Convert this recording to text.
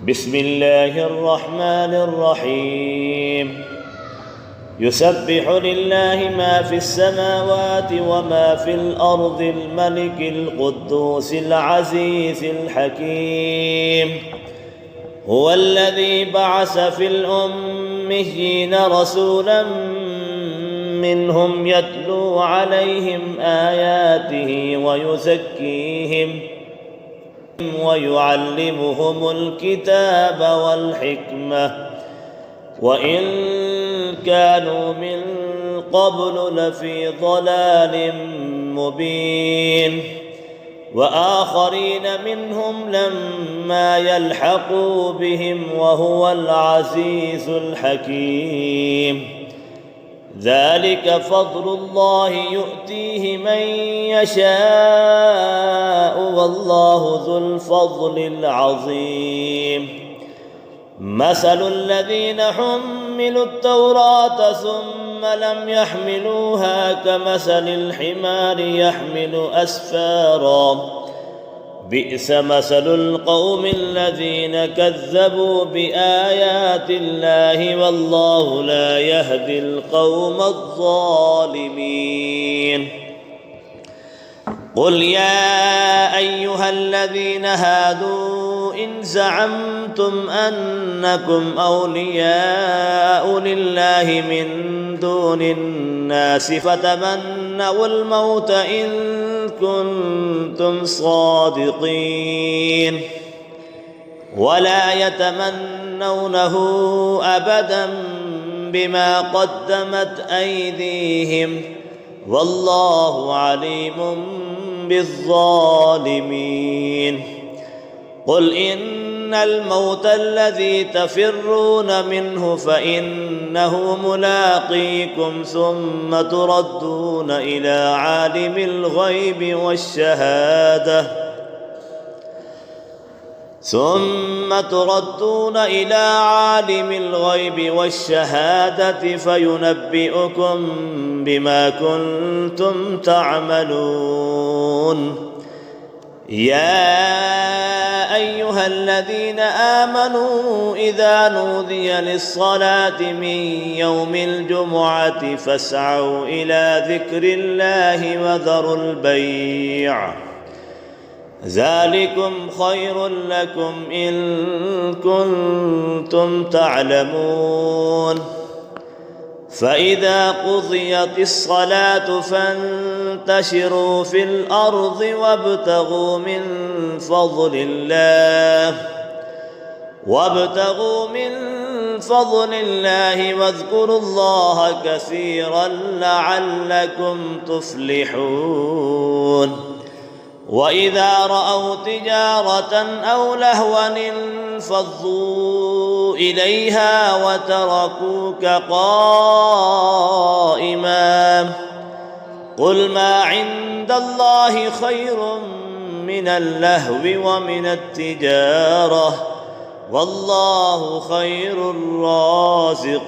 بسم الله الرحمن الرحيم. يسبح لله ما في السماوات وما في الأرض الملك القدوس العزيز الحكيم. هو الذي بعث في الأميين رسولا منهم يتلو عليهم آياته ويزكيهم ويعلمهم الكتاب والحكمة وإن كانوا من قبل لفي ضلال مبين. وآخرين منهم لما يلحقوا بهم وهو العزيز الحكيم. ذلك فضل الله يؤتيه من يشاء والله ذو الفضل العظيم. مثل الذين حملوا التوراة ثم لم يحملوها كمثل الحمار يحمل أسفارا بئس مثل القوم الذين كذبوا بآيات الله والله لا يهدي القوم الظالمين. قل يا أيها الذين هادوا إن زعمتم أنكم أولياء لله من دون الناس فتمنوا الموت إن كنتم صادقين ولا يتمنونه أبدا بما قدمت أيديهم والله عليم بالظالمين. قل إن الموت الذي تفرون منه فإنه ملاقيكم ثم تردون إلى عالم الغيب والشهادة فينبئكم بما كنتم تعملون. يا أيها الذين آمنوا إذا نودي للصلاة من يوم الجمعة فاسعوا إلى ذكر الله وذروا البيع ذلكم خير لكم إن كنتم تعلمون. فإذا قضيت الصلاة فانتشروا في الأرض وابتغوا من فضل الله واذكروا الله كثيرا لعلكم تفلحون. وإذا رأوا تجارة أو لهوا انفضوا إليها وتركوك قائما قل ما عند الله خير من اللهو ومن التجارة والله خير الرازقين.